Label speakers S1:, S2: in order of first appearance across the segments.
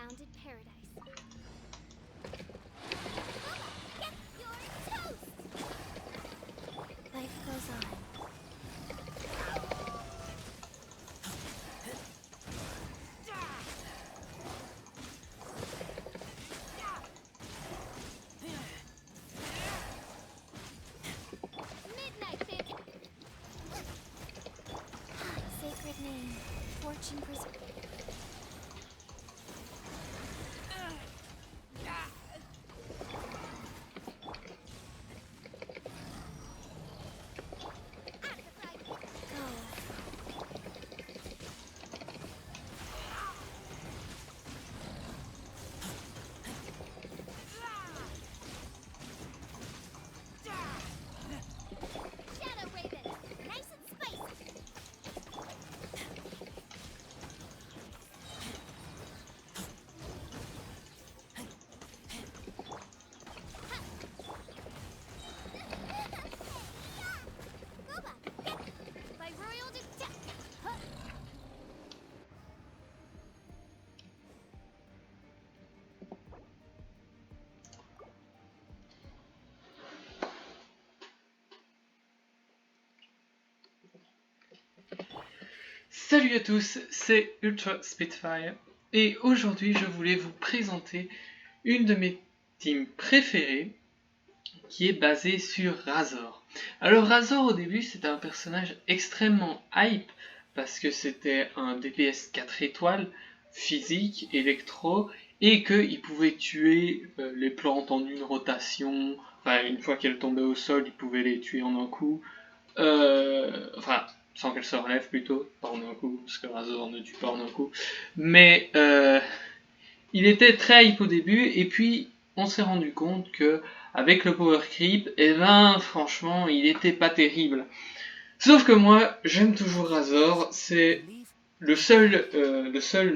S1: rounded paradise. Get your toast! Life goes on. Midnight Phantom! Sacred name. Fortune preserve. Shadow Raven, nice and spicy. Boba, get by royal death.
S2: Salut à tous, c'est Ultra Spitfire et aujourd'hui je voulais vous présenter une de mes teams préférées qui est basée sur Razor. Alors Razor au début c'était un personnage extrêmement hype parce que c'était un DPS 4 étoiles, physique, électro et qu'il pouvait tuer les plantes en une rotation, enfin une fois qu'elles tombaient au sol il pouvait les tuer en un coup. Enfin, sans qu'elle se relève plutôt, pas en un coup, parce que Razor ne tue pas en un coup. Mais il était très hype au début, et puis on s'est rendu compte que avec le power creep, eh ben franchement, il était pas terrible. Sauf que moi, j'aime toujours Razor, c'est le seul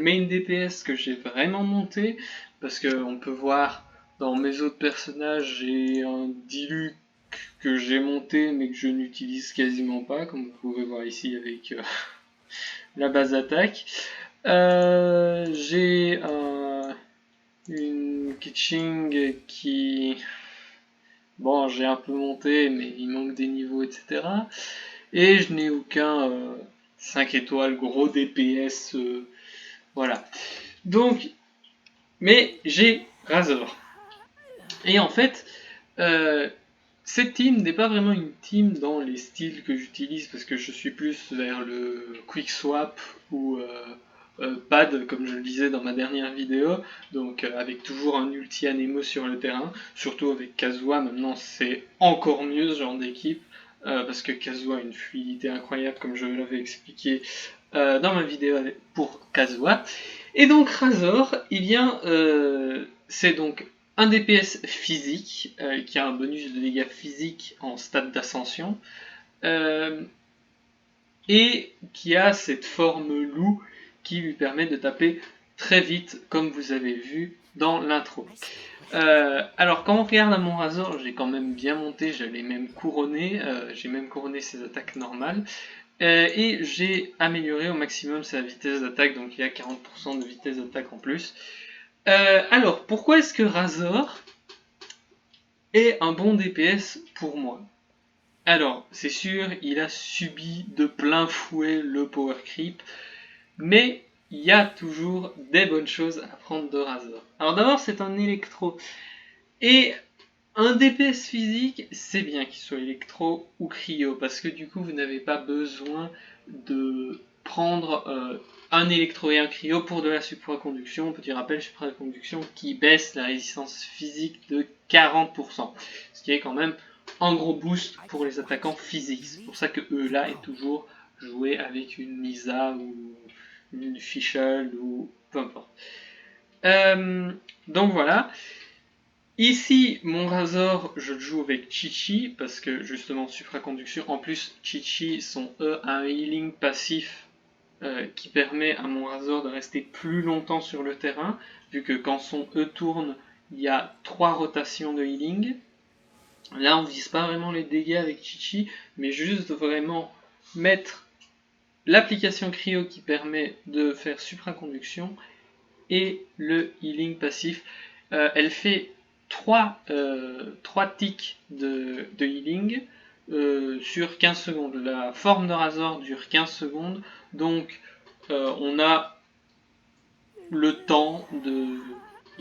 S2: main DPS que j'ai vraiment monté, parce que on peut voir dans mes autres personnages, j'ai un Diluc que j'ai monté mais que je n'utilise quasiment pas, comme vous pouvez voir ici avec la base d'attaque. J'ai une Keqing qui... Bon, j'ai un peu monté, mais il manque des niveaux, etc. Et je n'ai aucun 5 étoiles gros DPS, voilà. Donc, mais j'ai Razor. Et en fait, cette team n'est pas vraiment une team dans les styles que j'utilise parce que je suis plus vers le quick swap ou pad comme je le disais dans ma dernière vidéo, donc avec toujours un ulti Anemo sur le terrain, surtout avec Kazuha maintenant c'est encore mieux ce genre d'équipe parce que Kazuha a une fluidité incroyable comme je l'avais expliqué dans ma vidéo pour Kazuha. Et donc Razor, eh bien c'est donc un DPS physique qui a un bonus de dégâts physiques en stade d'ascension et qui a cette forme loup qui lui permet de taper très vite comme vous avez vu dans l'intro. Alors quand on regarde à mon Razor, j'ai quand même bien monté, j'allais même couronner, j'ai même couronné ses attaques normales. Et j'ai amélioré au maximum sa vitesse d'attaque, donc il y a 40% de vitesse d'attaque en plus. Alors, pourquoi est-ce que Razor est un bon DPS pour moi? Alors, c'est sûr, il a subi de plein fouet le power creep, mais il y a toujours des bonnes choses à prendre de Razor. Alors d'abord, c'est un électro. Et un DPS physique, c'est bien qu'il soit électro ou cryo, parce que du coup, vous n'avez pas besoin de prendre un électro et un cryo pour de la supraconduction. Petit rappel, supraconduction qui baisse la résistance physique de 40%, ce qui est quand même un gros boost pour les attaquants physiques. C'est pour ça que là est toujours joué avec une Lisa ou une Fischl ou peu importe. Donc voilà. Ici, mon Razor, je le joue avec Chi-Chi, parce que justement, supraconduction. En plus, Chi-Chi, son E a un healing passif qui permet à mon Razor de rester plus longtemps sur le terrain, vu que quand son E tourne, il y a 3 rotations de healing. Là, on ne vise pas vraiment les dégâts avec Chi-Chi, mais juste vraiment mettre l'application cryo qui permet de faire supraconduction et le healing passif. Elle fait 3 ticks de healing sur 15 secondes. La forme de Razor dure 15 secondes, donc on a le temps de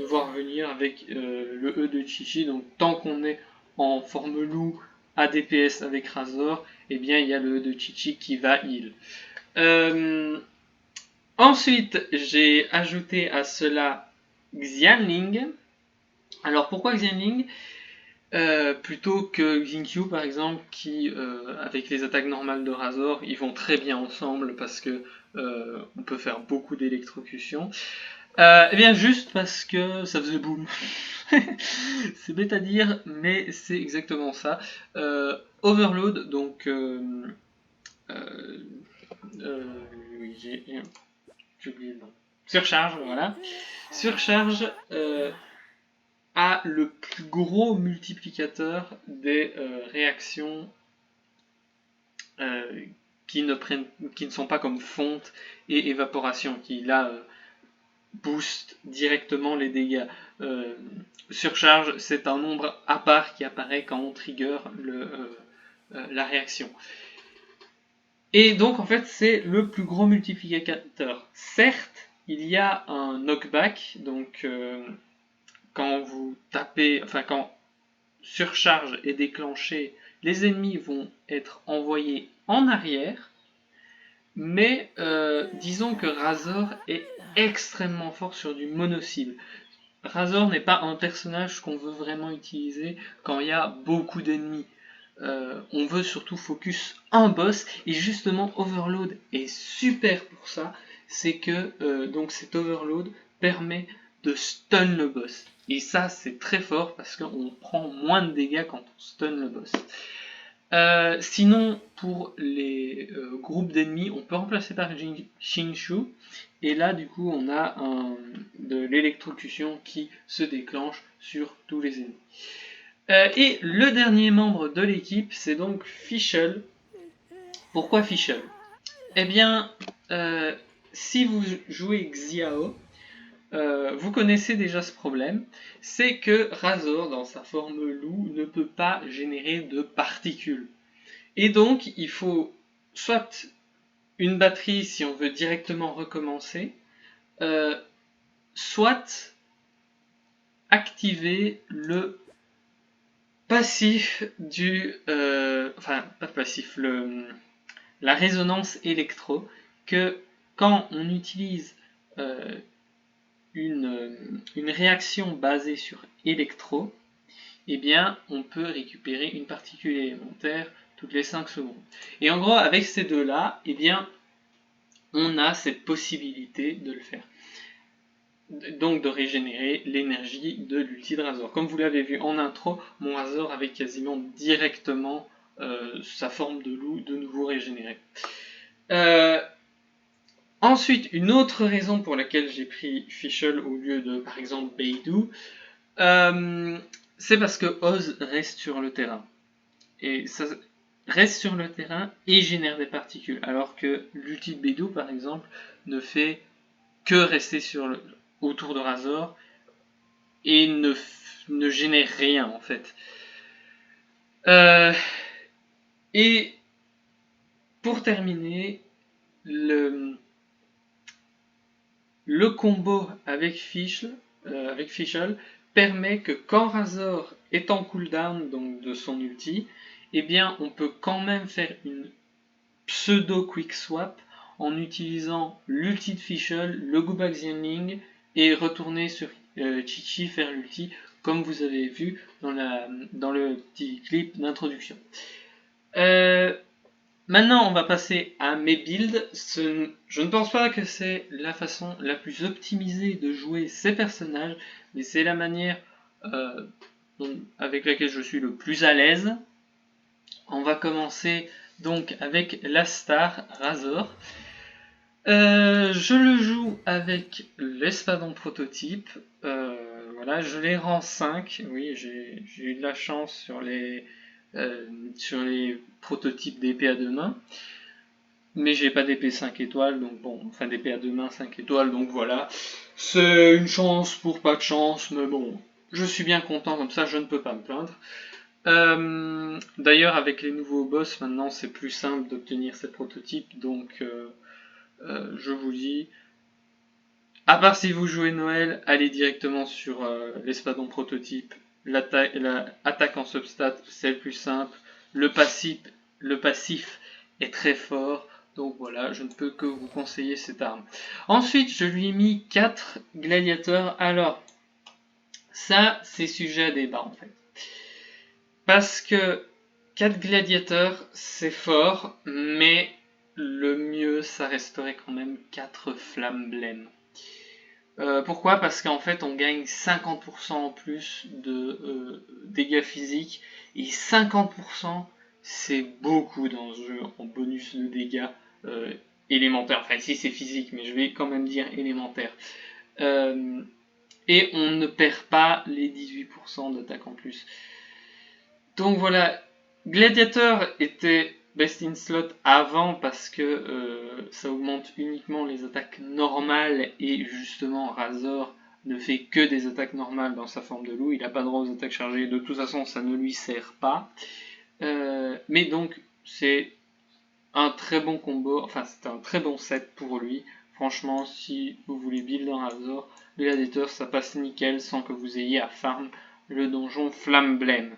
S2: voir venir avec le E de Chi-Chi. Donc tant qu'on est en forme loup à DPS avec Razor, eh bien il y a le E de Chi-Chi qui va heal. Ensuite, j'ai ajouté à cela Xianling. Alors pourquoi Xianling plutôt que Xingqiu par exemple, qui avec les attaques normales de Razor, ils vont très bien ensemble parce que on peut faire beaucoup d'électrocution. Eh bien juste parce que ça faisait boum. C'est bête à dire, mais c'est exactement ça. Overload, donc oui, j'ai oublié le nom. Surcharge, voilà. Surcharge a le plus gros multiplicateur des réactions qui ne sont pas comme fonte et évaporation, qui là boost directement les dégâts. Surcharge, c'est un nombre à part qui apparaît quand on trigger la réaction. Et donc en fait c'est le plus gros multiplicateur. Certes, il y a un knockback, donc quand vous tapez, enfin quand surcharge est déclenchée, les ennemis vont être envoyés en arrière, mais disons que Razor est extrêmement fort sur du mono-cible. Razor n'est pas un personnage qu'on veut vraiment utiliser quand il y a beaucoup d'ennemis. On veut surtout focus un boss, et justement Overload est super pour ça, c'est que donc cet Overload permet de stun le boss. Et ça c'est très fort parce qu'on prend moins de dégâts quand on stun le boss. Sinon, pour les groupes d'ennemis, on peut remplacer par Xingqiu. Et là, du coup, on a de l'électrocution qui se déclenche sur tous les ennemis. Et le dernier membre de l'équipe, c'est donc Fischl. Pourquoi Fischl? Eh bien, si vous jouez Xiao, vous connaissez déjà ce problème, c'est que Razor, dans sa forme loup, ne peut pas générer de particules. Et donc, il faut soit une batterie si on veut directement recommencer, soit activer le passif enfin, pas passif, la résonance électro, que quand on utilise une réaction basée sur électro, eh bien, on peut récupérer une particule élémentaire toutes les 5 secondes. Et en gros, avec ces deux-là, eh bien, on a cette possibilité de le faire. Donc de régénérer l'énergie de l'ulti de Razor. Comme vous l'avez vu en intro, mon Razor avait quasiment directement sa forme de loup de nouveau régénérée. Ensuite, une autre raison pour laquelle j'ai pris Fischl au lieu de, par exemple, Beidou, c'est parce que Oz reste sur le terrain. Et ça reste sur le terrain et génère des particules. Alors que l'ulti de Beidou, par exemple, ne fait que rester autour de Razor et ne génère rien, en fait. Et pour terminer, le combo avec Fischl permet que quand Razor est en cooldown donc de son ulti, eh bien on peut quand même faire une pseudo quick swap en utilisant l'ulti de Fischl, le go back Xianling et retourner sur Chi-Chi faire l'ulti comme vous avez vu dans le petit clip d'introduction. Maintenant, on va passer à mes builds. Je ne pense pas que c'est la façon la plus optimisée de jouer ces personnages, mais c'est la manière avec laquelle je suis le plus à l'aise. On va commencer donc avec la star Razor. Je le joue avec l'espadon prototype. Voilà, je les rends 5. Oui, j'ai eu de la chance sur les prototypes d'épée à deux mains. mais j'ai pas d'épée 5 étoiles, donc bon, enfin d'épée à 2 mains 5 étoiles, donc voilà. C'est une chance pour pas de chance, mais bon, je suis bien content comme ça, je ne peux pas me plaindre. D'ailleurs, avec les nouveaux boss, maintenant c'est plus simple d'obtenir ces prototypes, donc je vous dis, à part si vous jouez Noël, allez directement sur l'espadon prototype, l'attaque en substat, c'est le plus simple, le passif est très fort, donc voilà, je ne peux que vous conseiller cette arme. Ensuite, je lui ai mis 4 gladiateurs, alors, ça c'est sujet à débat en fait. Parce que 4 gladiateurs, c'est fort, mais le mieux, ça resterait quand même 4 flammes blêmes. Pourquoi? Parce qu'en fait, on gagne 50% en plus de dégâts physiques, et 50%, c'est beaucoup dans ce jeu en bonus de dégâts élémentaires. Enfin, si c'est physique, mais je vais quand même dire élémentaire. Et on ne perd pas les 18% d'attaque en plus. Donc voilà, Gladiator était best in slot avant parce que ça augmente uniquement les attaques normales et justement Razor ne fait que des attaques normales dans sa forme de loup, il n'a pas droit aux attaques chargées, de toute façon ça ne lui sert pas. Mais donc c'est un très bon combo, enfin c'est un très bon set pour lui. Franchement, si vous voulez build en Razor, Gladiator ça passe nickel sans que vous ayez à farm le donjon Flamme Blême.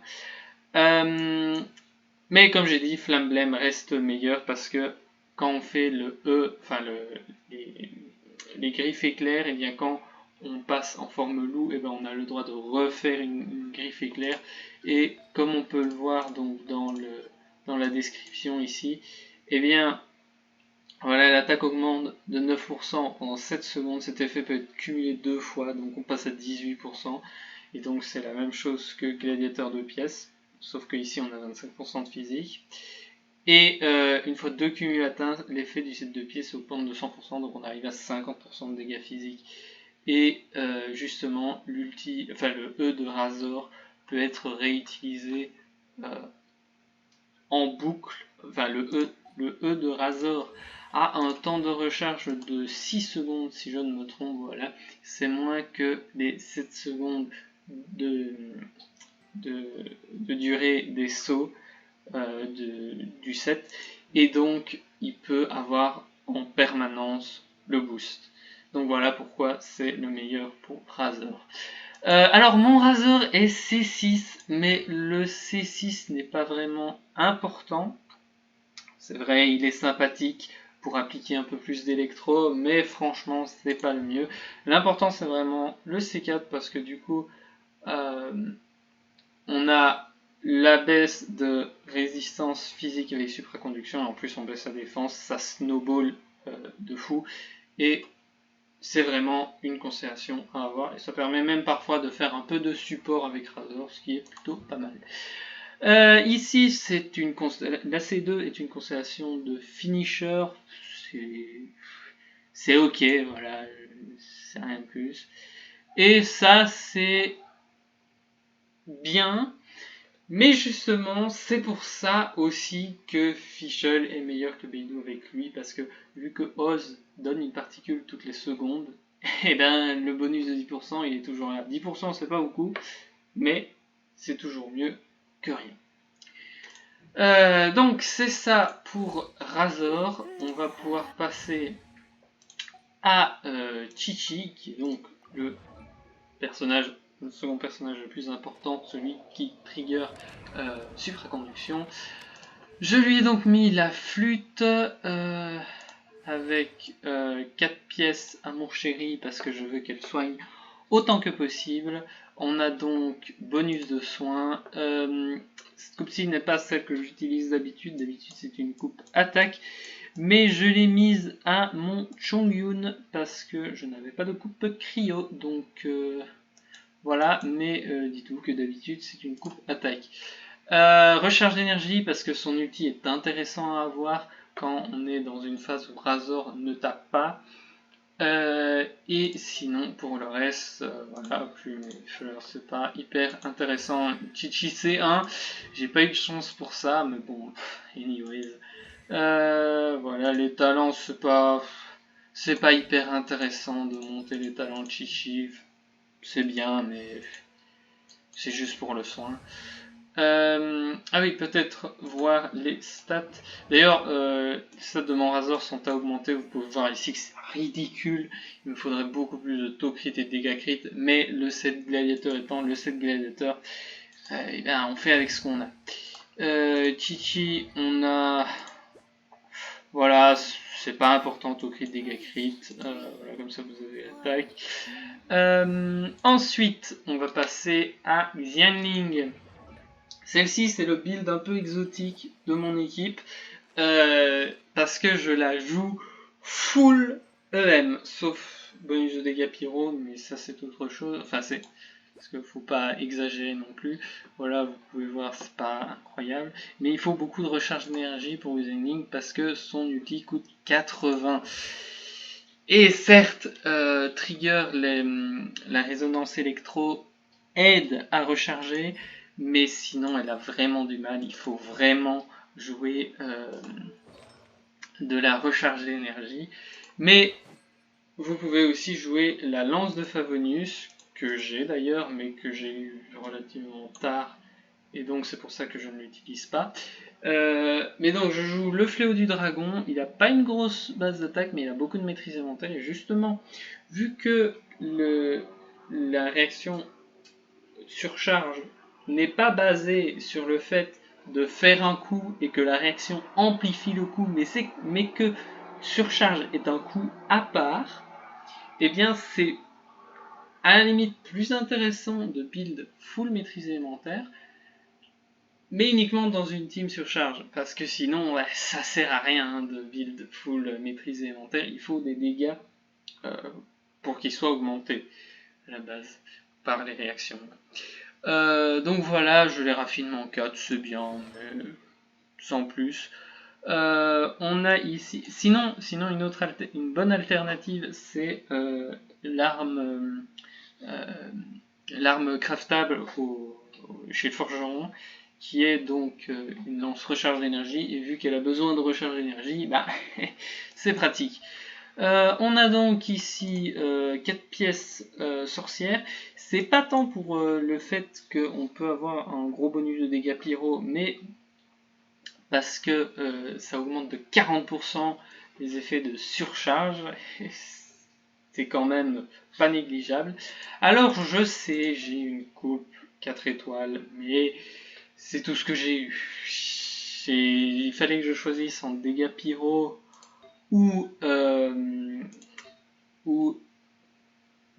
S2: Mais comme j'ai dit, Flamme Blême reste meilleur parce que quand on fait le E, enfin les griffes éclairs, et bien quand on passe en forme loup, et ben on a le droit de refaire une griffe éclair. Et comme on peut le voir donc dans la description ici, et bien voilà, l'attaque augmente de 9% pendant 7 secondes. Cet effet peut être cumulé 2 fois, donc on passe à 18%. Et donc c'est la même chose que Gladiateur 2 pièces. Sauf que ici on a 25% de physique. Et une fois 2 cumuls atteints, l'effet du set de pièces augmente de 100%, donc on arrive à 50% de dégâts physiques. Et justement, le E de Razor peut être réutilisé en boucle. Enfin, le E de Razor a un temps de recharge de 6 secondes, si je ne me trompe, voilà. C'est moins que les 7 secondes de durée des sauts du set, et donc il peut avoir en permanence le boost. Donc voilà pourquoi c'est le meilleur pour Razor. Alors mon Razor est C6, mais le C6 n'est pas vraiment important. C'est vrai, il est sympathique pour appliquer un peu plus d'électro, mais franchement c'est pas le mieux. L'important c'est vraiment le C4 parce que du coup on a la baisse de résistance physique avec supraconduction, et en plus on baisse la défense, ça snowball de fou, et c'est vraiment une constellation à avoir, et ça permet même parfois de faire un peu de support avec Razor, ce qui est plutôt pas mal. Ici, c'est une la C2 est une constellation de finisher, c'est ok, voilà, c'est rien de plus. Et ça, c'est bien, mais justement, c'est pour ça aussi que Fischl est meilleur que Beidou avec lui, parce que vu que Oz donne une particule toutes les secondes, et ben le bonus de 10% il est toujours là. 10% c'est pas beaucoup, mais c'est toujours mieux que rien. Donc c'est ça pour Razor. On va pouvoir passer à Chi-Chi, qui est donc le second personnage le plus important, celui qui trigger supraconduction. Je lui ai donc mis la flûte avec 4 pièces amour chéri parce que je veux qu'elle soigne autant que possible. On a donc bonus de soins. Cette coupe-ci n'est pas celle que j'utilise d'habitude. D'habitude c'est une coupe attaque. Mais je l'ai mise à mon Chongyun parce que je n'avais pas de coupe cryo. Donc voilà, mais dites-vous que d'habitude c'est une coupe attaque. Recharge d'énergie parce que son ulti est intéressant à avoir quand on est dans une phase où Razor ne tape pas. Et sinon pour le reste, voilà, c'est pas hyper intéressant. Chi-Chi C1, j'ai pas eu de chance pour ça, mais bon, anyways. Voilà, les talents, c'est pas hyper intéressant de monter les talents de Chichi. C'est bien, mais c'est juste pour le soin. Ah oui, peut-être voir les stats. D'ailleurs, les stats de mon Razor sont à augmenter. Vous pouvez voir ici que c'est ridicule. Il me faudrait beaucoup plus de taux crit et de dégâts crit. Mais le set gladiateur étant le set gladiateur, eh bien, on fait avec ce qu'on a. Chichi, on a... Voilà, c'est pas important, taux crit, dégâts crit. Voilà, comme ça vous avez l'attaque. Ensuite, on va passer à Xianling. Celle-ci, c'est le build un peu exotique de mon équipe, parce que je la joue full EM, sauf bonus de dégâts pyro, mais ça c'est autre chose, enfin c'est, parce qu'il faut pas exagérer non plus, voilà, vous pouvez voir, c'est pas incroyable, mais il faut beaucoup de recharge d'énergie pour Xianling, parce que son ulti coûte 80. Et certes, Trigger, la résonance électro aide à recharger, mais sinon elle a vraiment du mal. Il faut vraiment jouer de la recharge d'énergie. Mais vous pouvez aussi jouer la lance de Favonius, que j'ai d'ailleurs, mais que j'ai eu relativement tard, et donc c'est pour ça que je ne l'utilise pas. Mais donc je joue le fléau du dragon, il n'a pas une grosse base d'attaque, mais il a beaucoup de maîtrise élémentaire, et justement, vu que la réaction surcharge n'est pas basée sur le fait de faire un coup et que la réaction amplifie le coup, mais que surcharge est un coup à part, et bien c'est à la limite plus intéressant de build full maîtrise élémentaire, mais uniquement dans une team surcharge, parce que sinon ouais, ça sert à rien de build full maîtrise élémentaire, il faut des dégâts pour qu'ils soient augmentés à la base par les réactions. Donc voilà, je les raffine en 4, c'est bien, mais sans plus. On a ici, sinon une bonne alternative, c'est l'arme craftable chez le forgeron, qui est donc une lance recharge d'énergie, et vu qu'elle a besoin de recharge d'énergie, bah, c'est pratique. On a donc ici 4 pièces sorcières. C'est pas tant pour le fait qu'on peut avoir un gros bonus de dégâts pyro, mais parce que ça augmente de 40% les effets de surcharge. C'est quand même pas négligeable. Alors je sais, j'ai une coupe 4 étoiles, mais c'est tout ce que j'ai eu. Il fallait que je choisisse en dégâts pyro ou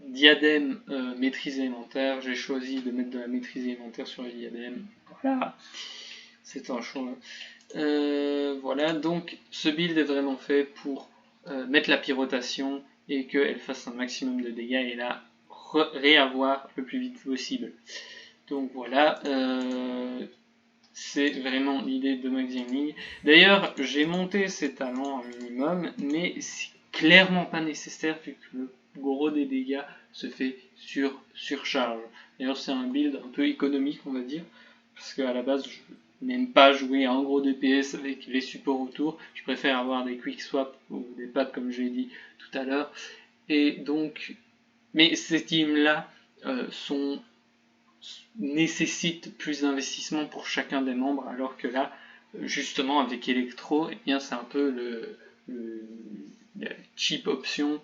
S2: diadème maîtrise élémentaire. J'ai choisi de mettre de la maîtrise élémentaire sur le diadème. Voilà, c'est un choix. Voilà, donc ce build est vraiment fait pour mettre la pyrotation et qu'elle fasse un maximum de dégâts et la réavoir le plus vite possible. Donc voilà, c'est vraiment l'idée de Max Xianling. D'ailleurs, j'ai monté ses talents un minimum, mais c'est clairement pas nécessaire vu que le gros des dégâts se fait sur surcharge. D'ailleurs, c'est un build un peu économique, on va dire, parce qu'à la base, je n'aime pas jouer un gros DPS avec les supports autour. Je préfère avoir des quick swaps ou des pads, comme j'ai dit tout à l'heure. Et donc, mais ces teams-là nécessitent plus d'investissement pour chacun des membres, alors que là, justement, avec Electro, eh bien, c'est un peu la cheap option.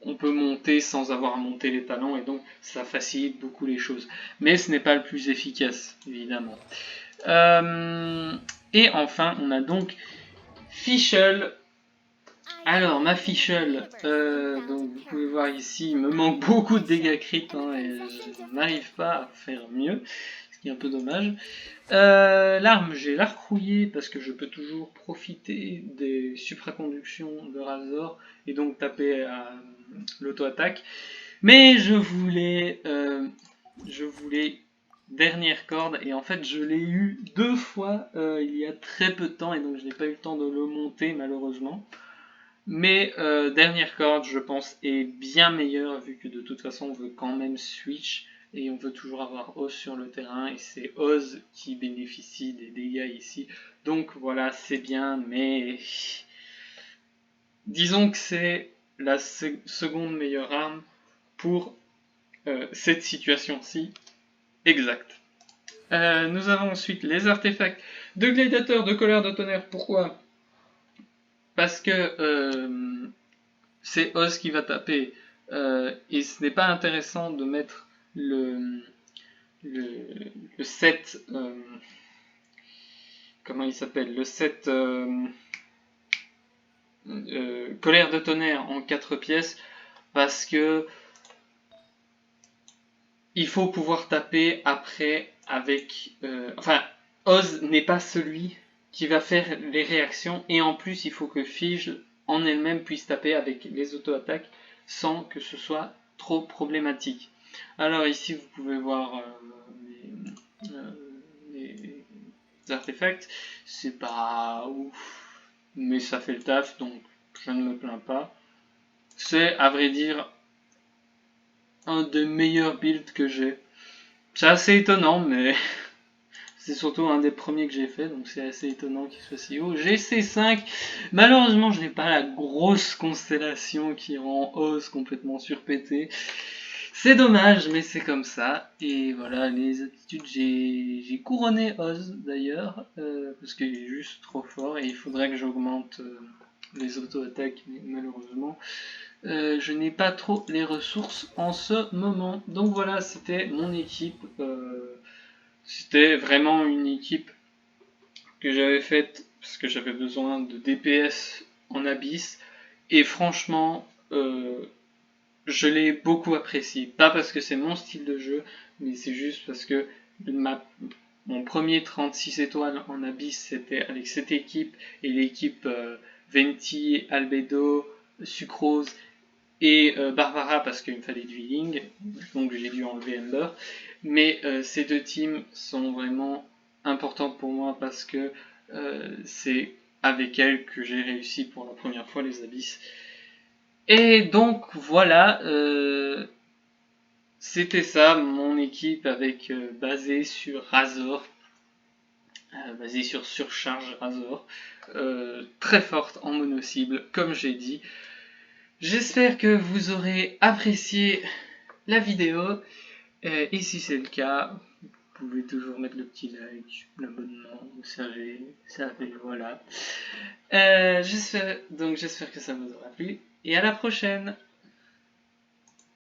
S2: On peut monter sans avoir à monter les talents, et donc ça facilite beaucoup les choses. Mais ce n'est pas le plus efficace, évidemment. Et enfin, on a donc Fischl. Alors, ma Fischl, donc vous pouvez voir ici, il me manque beaucoup de dégâts crit, hein, et je n'arrive pas à faire mieux, ce qui est un peu dommage. L'arme, j'ai l'arc rouillé parce que je peux toujours profiter des supraconductions de Razor et donc taper à l'auto-attaque. Mais je voulais dernière corde, et en fait je l'ai eu 2 fois il y a très peu de temps, et donc je n'ai pas eu le temps de le monter malheureusement. Mais dernière corde, je pense, est bien meilleure, vu que de toute façon on veut quand même switch, et on veut toujours avoir Oz sur le terrain, et c'est Oz qui bénéficie des dégâts ici. Donc voilà, c'est bien, mais disons que c'est la seconde meilleure arme pour cette situation-ci exacte. Nous avons ensuite les artefacts de gladiateur, de colère, de tonnerre. Pourquoi? Parce que c'est Oz qui va taper, et ce n'est pas intéressant de mettre le set, comment il s'appelle, le set colère de tonnerre en 4 pièces, parce que il faut pouvoir taper après avec... enfin, Oz n'est pas celui qui va faire les réactions, et en plus il faut que Fige en elle-même puisse taper avec les auto-attaques sans que ce soit trop problématique. Alors ici vous pouvez voir les artefacts, c'est pas ouf, mais ça fait le taf, donc je ne me plains pas. C'est à vrai dire un des meilleurs builds que j'ai. C'est assez étonnant, mais c'est surtout un des premiers que j'ai fait, donc c'est assez étonnant qu'il soit si haut. J'ai C5, malheureusement je n'ai pas la grosse constellation qui rend Oz complètement surpété. C'est dommage, mais c'est comme ça. Et voilà, les aptitudes, j'ai couronné Oz d'ailleurs, parce qu'il est juste trop fort, et il faudrait que j'augmente les auto-attaques, mais malheureusement, je n'ai pas trop les ressources en ce moment. Donc voilà, c'était mon équipe. C'était vraiment une équipe que j'avais faite parce que j'avais besoin de DPS en Abyss. Et franchement, je l'ai beaucoup apprécié. Pas parce que c'est mon style de jeu, mais c'est juste parce que mon premier 36 étoiles en Abyss, c'était avec cette équipe, et l'équipe Venti, Albedo, Sucrose et Barbara, parce qu'il me fallait du healing, donc j'ai dû enlever Ember. Mais ces deux teams sont vraiment importantes pour moi parce que c'est avec elles que j'ai réussi pour la première fois les Abysses. Et donc voilà, c'était ça mon équipe avec basée sur Razor, basée sur surcharge Razor, très forte en mono-cible comme j'ai dit. J'espère que vous aurez apprécié la vidéo, et si c'est le cas, vous pouvez toujours mettre le petit like, l'abonnement, vous savez, voilà. J'espère que ça vous aura plu, et à la prochaine.